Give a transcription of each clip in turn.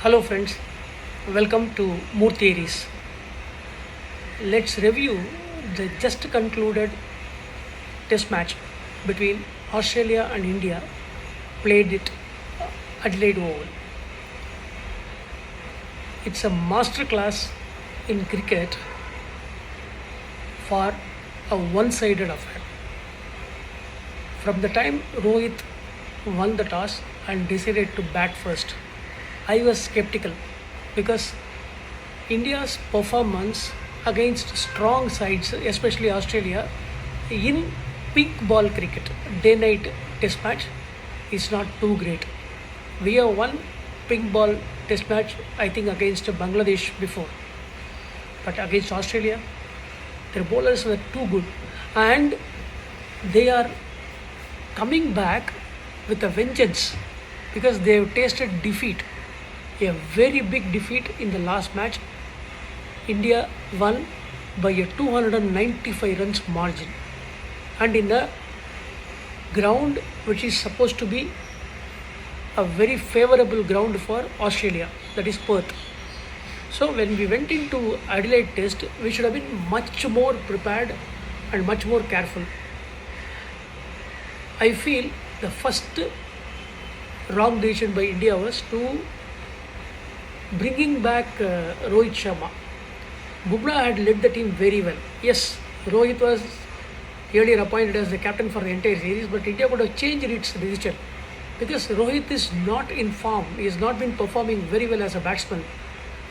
Hello, friends. Welcome to More Theories. Let's review the just concluded test match between Australia and India played at Adelaide Oval. It's a masterclass in cricket for a one sided affair. From the time Rohit won the toss and decided to bat first, I was skeptical because India's performance against strong sides, especially Australia, in pink ball cricket, day night test match, is not too great. We have won pink ball test match, I think, against Bangladesh before, but against Australia, their bowlers were too good, and they are coming back with a vengeance because they have tasted defeat, a very big defeat in the last match. India won by a 295 runs margin, and in a ground which is supposed to be a very favorable ground for Australia, that is Perth. So when we went into Adelaide Test, we should have been much more prepared and much more careful. I feel the first wrong decision by India was to bringing back Rohit Sharma. Bumrah had led the team very well. Yes, Rohit was earlier appointed as the captain for the entire series, but India could have changed its decision because Rohit is not in form. He has not been performing very well as a batsman.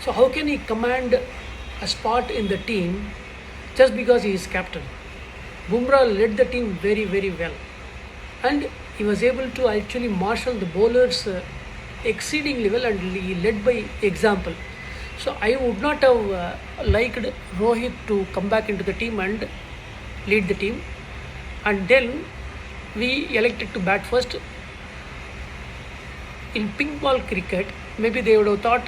So how can he command a spot in the team just because he is captain? Bumrah led the team very, very well, and he was able to actually marshal the bowlers exceedingly well, and he led by example. So I would not have liked Rohit to come back into the team and lead the team, and then we elected to bat first. In pink ball cricket, maybe they would have thought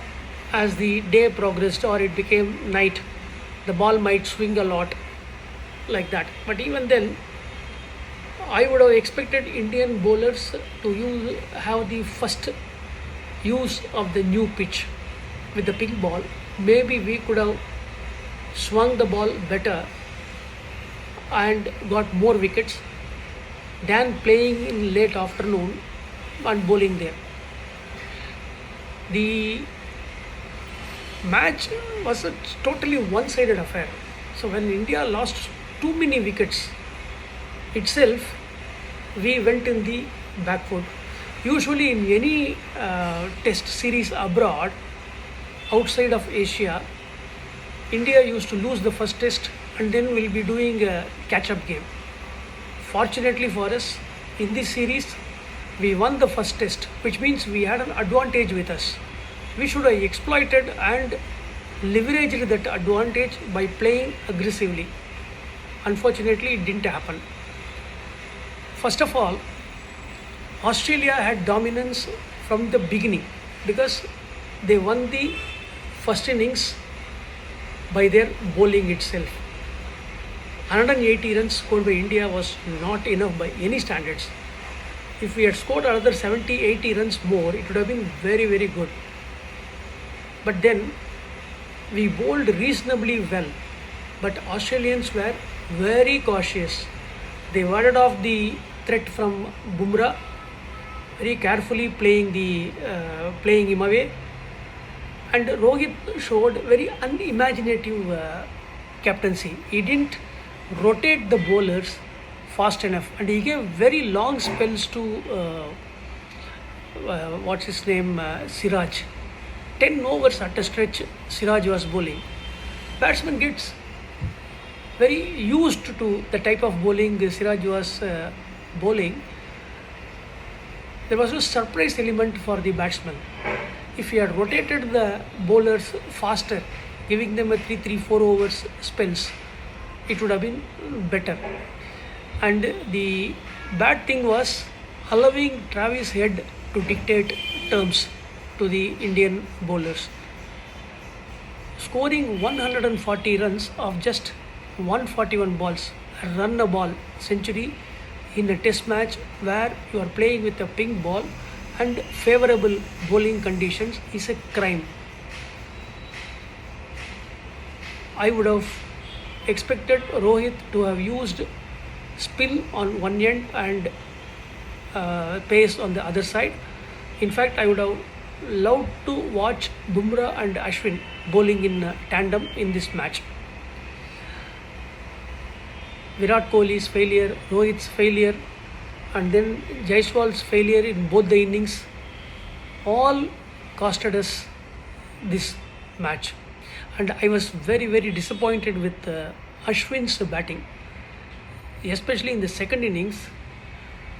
as the day progressed or it became night, the ball might swing a lot like that. But even then, I would have expected Indian bowlers to have the first use of the new pitch with the pink ball. Maybe we could have swung the ball better and got more wickets than playing in late afternoon and bowling there. The match was a totally one-sided affair. So when India lost too many wickets itself, we went in the back foot. Usually in any test series abroad, outside of Asia, India used to lose the first test and then we'll be doing a catch-up game. Fortunately for us, in this series, we won the first test, which means we had an advantage with us. We should have exploited and leveraged that advantage by playing aggressively. Unfortunately, it didn't happen. First of all, Australia had dominance from the beginning because they won the first innings by their bowling itself. 180 runs scored by India was not enough by any standards. If we had scored another 70, 80 runs more, it would have been very, very good. But then we bowled reasonably well, but Australians were very cautious. They warded off the threat from Bumrah, very carefully playing him away, and Rohit showed very unimaginative captaincy. He didn't rotate the bowlers fast enough, and he gave very long spells to what's his name, Siraj. 10 overs at a stretch, Siraj was bowling. Batsman gets very used to the type of bowling Siraj was bowling. There was no surprise element for the batsman. If he had rotated the bowlers faster, giving them a 3 4 overs spells, it would have been better. And the bad thing was allowing Travis Head to dictate terms to the Indian bowlers. Scoring 140 runs of just 141 balls, run a ball century in a test match where you are playing with a pink ball and favorable bowling conditions is a crime. I would have expected Rohit to have used spin on one end and pace on the other side. In fact, I would have loved to watch Bumrah and Ashwin bowling in tandem in this match. Virat Kohli's failure, Rohit's failure, and then Jaiswal's failure in both the innings all costed us this match. And I was very, very disappointed with Ashwin's batting, especially in the second innings.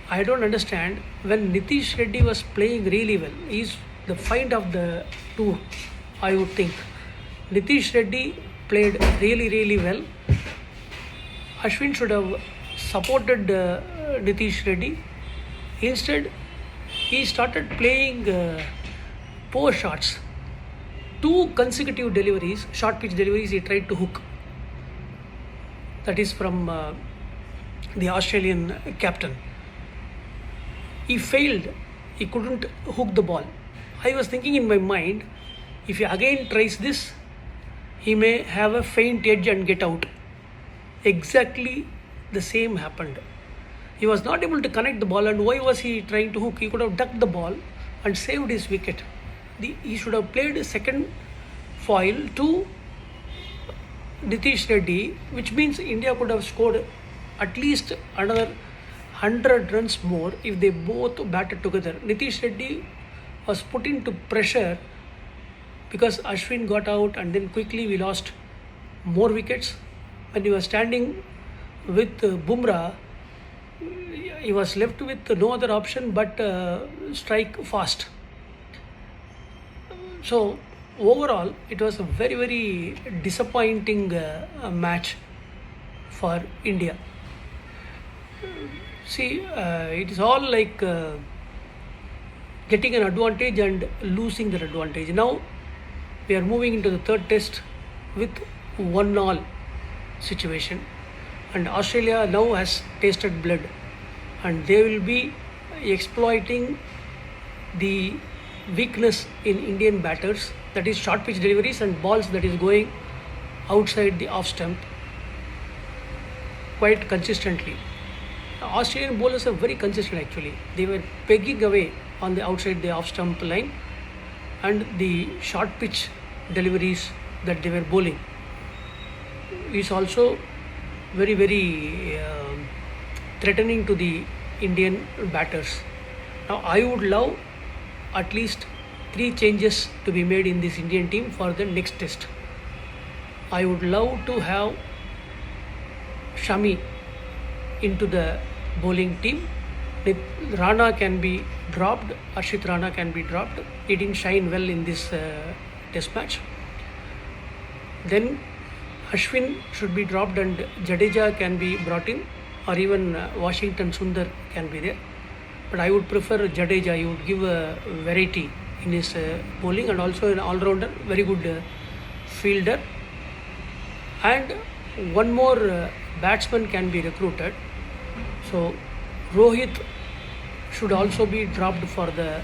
I don't understand when Nitish Reddy was playing really well. He's the find of the two, I would think. Nitish Reddy played really, really well. Ashwin should have supported Nitish Reddy. Instead, he started playing poor shots. Two consecutive deliveries, short pitch deliveries, he tried to hook. That is from the Australian captain. He failed. He couldn't hook the ball. I was thinking in my mind, if he again tries this, he may have a faint edge and get out. Exactly the same happened. He was not able to connect the ball, and why was he trying to hook? He could have ducked the ball and saved his wicket. He should have played a second foil to Nitish Reddy, which means India could have scored at least another 100 runs more if they both batted together. Nitish Reddy was put into pressure because Ashwin got out, and then quickly we lost more wickets. When he was standing with Bumrah, he was left with no other option but strike fast. So overall, it was a very, very disappointing match for India. See, it is all like getting an advantage and losing that advantage. Now we are moving into the third test with 1-all situation, and Australia now has tasted blood, and they will be exploiting the weakness in Indian batters, that is short pitch deliveries and balls that is going outside the off stump quite consistently. Australian bowlers are very consistent actually. They were pegging away on the outside the off stump line, and the short pitch deliveries that they were bowling is also very, very threatening to the Indian batters. Now I would love at least 3 changes to be made in this Indian team for the next test. I would love to have Shami into the bowling team. Rana can be dropped, Arshit Rana can be dropped. He didn't shine well in this test match. Then Ashwin should be dropped and Jadeja can be brought in, or even Washington Sundar can be there. But I would prefer Jadeja. He would give a variety in his bowling, and also an all-rounder, very good fielder. And one more batsman can be recruited. So Rohit should also be dropped for the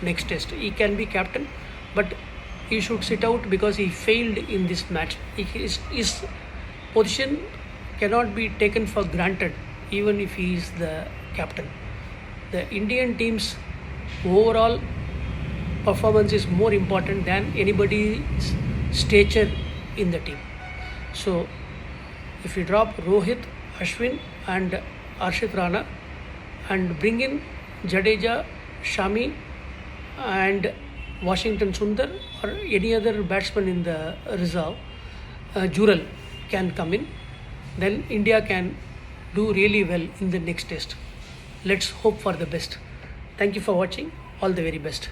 next test. He can be captain, but he should sit out because he failed in this match. His position cannot be taken for granted, even if he is the captain. The Indian team's overall performance is more important than anybody's stature in the team. So, if you drop Rohit, Ashwin, and Arshit Rana, and bring in Jadeja, Shami, and Washington Sundar, or any other batsman in the reserve, Jural can come in, then India can do really well in the next test. Let's hope for the best. Thank you for watching. All the very best.